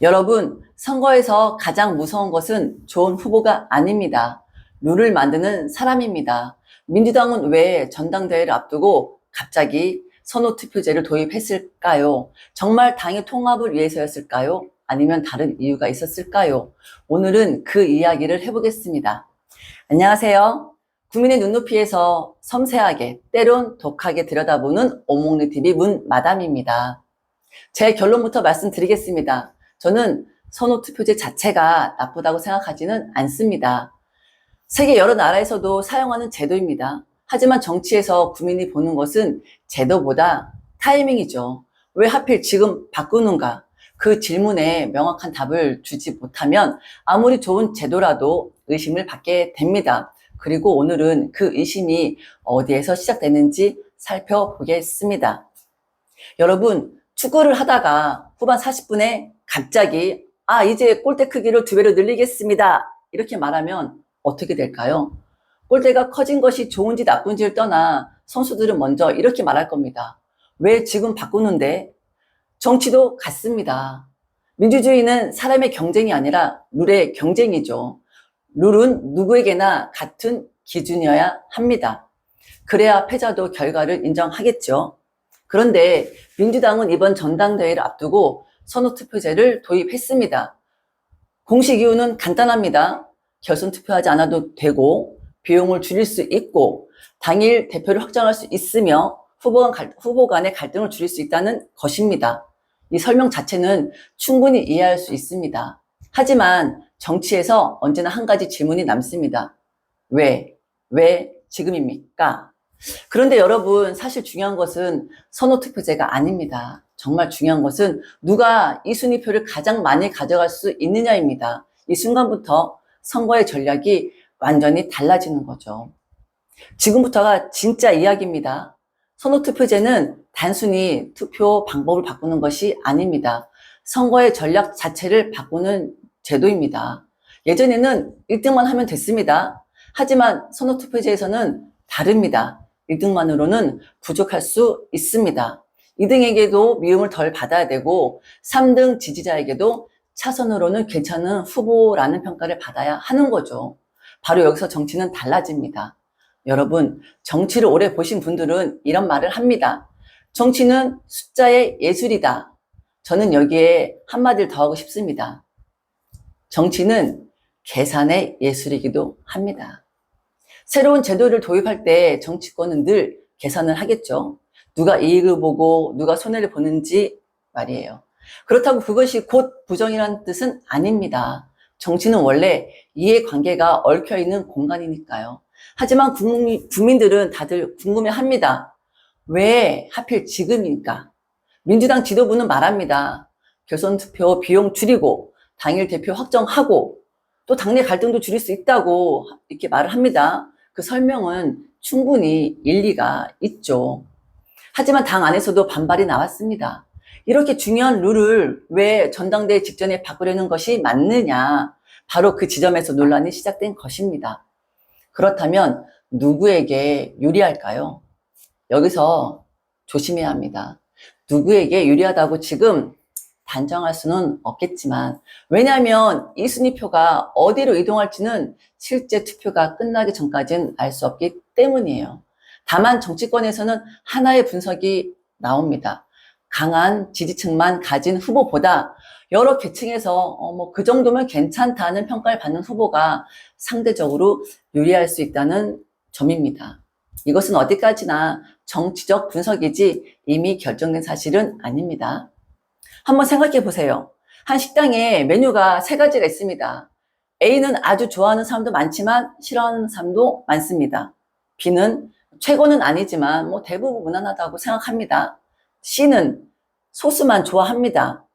여러분, 선거에서 가장 무서운 것은 좋은 후보가 아닙니다. 룰을 만드는 사람입니다. 민주당은 왜 전당대회를 앞두고 갑자기 선호투표제를 도입했을까요? 정말 당의 통합을 위해서였을까요? 아니면 다른 이유가 있었을까요? 오늘은 그 이야기를 해보겠습니다. 안녕하세요. 국민의 눈높이에서 섬세하게, 때론 독하게 들여다보는 오목리TV 문마담입니다. 제 결론부터 말씀드리겠습니다. 저는 선호투표제 자체가 나쁘다고 생각하지는 않습니다. 세계 여러 나라에서도 사용하는 제도입니다. 하지만 정치에서 국민이 보는 것은 제도보다 타이밍이죠. 왜 하필 지금 바꾸는가? 그 질문에 명확한 답을 주지 못하면 아무리 좋은 제도라도 의심을 받게 됩니다. 그리고 오늘은 그 의심이 어디에서 시작되는지 살펴보겠습니다. 여러분, 축구를 하다가 후반 40분에 갑자기 이제 골대 크기를 2배로 늘리겠습니다. 이렇게 말하면 어떻게 될까요? 골대가 커진 것이 좋은지 나쁜지를 떠나 선수들은 먼저 이렇게 말할 겁니다. 왜 지금 바꾸는데? 정치도 같습니다. 민주주의는 사람의 경쟁이 아니라 룰의 경쟁이죠. 룰은 누구에게나 같은 기준이어야 합니다. 그래야 패자도 결과를 인정하겠죠. 그런데 민주당은 이번 전당대회를 앞두고 선호투표제를 도입했습니다. 공식 이유는 간단합니다. 결선 투표하지 않아도 되고 비용을 줄일 수 있고 당일 대표를 확정할 수 있으며 후보 간의 갈등을 줄일 수 있다는 것입니다. 이 설명 자체는 충분히 이해할 수 있습니다. 하지만 정치에서 언제나 한 가지 질문이 남습니다. 왜 지금입니까? 그런데 여러분, 사실 중요한 것은 선호투표제가 아닙니다. 정말 중요한 것은 누가 이 순위표를 가장 많이 가져갈 수 있느냐입니다. 이 순간부터 선거의 전략이 완전히 달라지는 거죠. 지금부터가 진짜 이야기입니다. 선호투표제는 단순히 투표 방법을 바꾸는 것이 아닙니다. 선거의 전략 자체를 바꾸는 제도입니다. 예전에는 1등만 하면 됐습니다. 하지만 선호투표제에서는 다릅니다. 1등만으로는 부족할 수 있습니다. 2등에게도 미움을 덜 받아야 되고 3등 지지자에게도 차선으로는 괜찮은 후보라는 평가를 받아야 하는 거죠. 바로 여기서 정치는 달라집니다. 여러분, 정치를 오래 보신 분들은 이런 말을 합니다. 정치는 숫자의 예술이다. 저는 여기에 한마디를 더하고 싶습니다. 정치는 계산의 예술이기도 합니다. 새로운 제도를 도입할 때 정치권은 늘 계산을 하겠죠. 누가 이익을 보고 누가 손해를 보는지 말이에요. 그렇다고 그것이 곧 부정이라는 뜻은 아닙니다. 정치는 원래 이해관계가 얽혀있는 공간이니까요. 하지만 국민들은 다들 궁금해합니다. 왜 하필 지금입니까? 민주당 지도부는 말합니다. 결선 투표 비용 줄이고 당일 대표 확정하고 또 당내 갈등도 줄일 수 있다고 이렇게 말을 합니다. 그 설명은 충분히 일리가 있죠. 하지만 당 안에서도 반발이 나왔습니다. 이렇게 중요한 룰을 왜 전당대회 직전에 바꾸려는 것이 맞느냐? 바로 그 지점에서 논란이 시작된 것입니다. 그렇다면 누구에게 유리할까요? 여기서 조심해야 합니다. 누구에게 유리하다고 지금 단정할 수는 없겠지만, 왜냐하면 이 순위표가 어디로 이동할지는 실제 투표가 끝나기 전까지는 알 수 없기 때문이에요. 다만 정치권에서는 하나의 분석이 나옵니다. 강한 지지층만 가진 후보보다 여러 계층에서 그 정도면 괜찮다는 평가를 받는 후보가 상대적으로 유리할 수 있다는 점입니다. 이것은 어디까지나 정치적 분석이지 이미 결정된 사실은 아닙니다. 한번 생각해 보세요. 한 식당에 메뉴가 3가지가 있습니다. A는 아주 좋아하는 사람도 많지만 싫어하는 사람도 많습니다. B는 최고는 아니지만 대부분 무난하다고 생각합니다. C는 소스만 좋아합니다.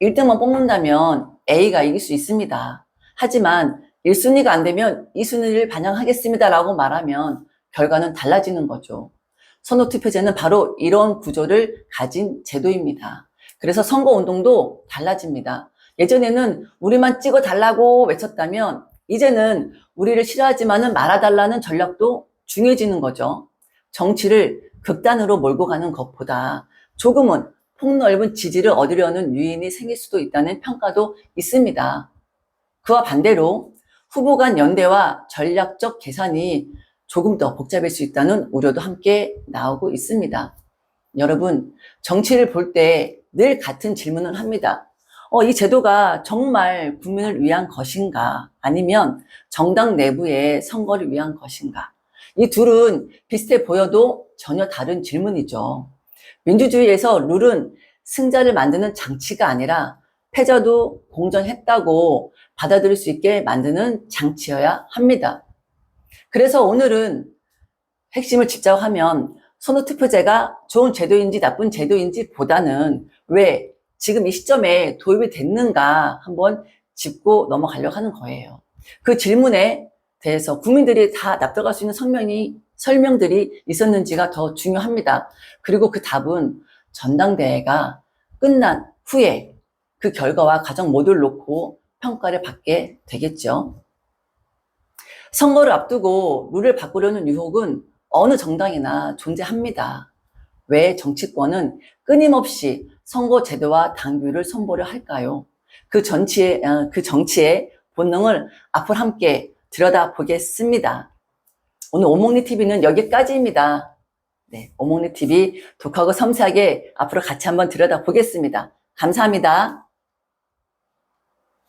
1등만 뽑는다면 A가 이길 수 있습니다. 하지만 1순위가 안 되면 2순위를 반영하겠습니다 라고 말하면 결과는 달라지는 거죠. 선호투표제는 바로 이런 구조를 가진 제도입니다. 그래서 선거운동도 달라집니다. 예전에는 우리만 찍어달라고 외쳤다면 이제는 우리를 싫어하지만은 말아달라는 전략도 중요해지는 거죠. 정치를 극단으로 몰고 가는 것보다 조금은 폭넓은 지지를 얻으려는 유인이 생길 수도 있다는 평가도 있습니다. 그와 반대로 후보 간 연대와 전략적 계산이 조금 더 복잡할 수 있다는 우려도 함께 나오고 있습니다. 여러분, 정치를 볼 때 늘 같은 질문을 합니다. 이 제도가 정말 국민을 위한 것인가? 아니면 정당 내부의 선거를 위한 것인가? 이 둘은 비슷해 보여도 전혀 다른 질문이죠. 민주주의에서 룰은 승자를 만드는 장치가 아니라 패자도 공정했다고 받아들일 수 있게 만드는 장치여야 합니다. 그래서 오늘은 핵심을 집중하면 선호투표제가 좋은 제도인지 나쁜 제도인지 보다는 왜 지금 이 시점에 도입이 됐는가 한번 짚고 넘어가려고 하는 거예요. 그 질문에 대해서 국민들이 다 납득할 수 있는 설명들이 있었는지가 더 중요합니다. 그리고 그 답은 전당대회가 끝난 후에 그 결과와 과정 모두를 놓고 평가를 받게 되겠죠. 선거를 앞두고 룰을 바꾸려는 유혹은 어느 정당이나 존재합니다. 왜 정치권은 끊임없이 선거 제도와 당규를 선보려 할까요? 그 정치의 본능을 앞으로 함께 들여다보겠습니다. 오늘 오목리TV는 여기까지입니다. 네, 오목리TV 독하고 섬세하게 앞으로 같이 한번 들여다보겠습니다. 감사합니다.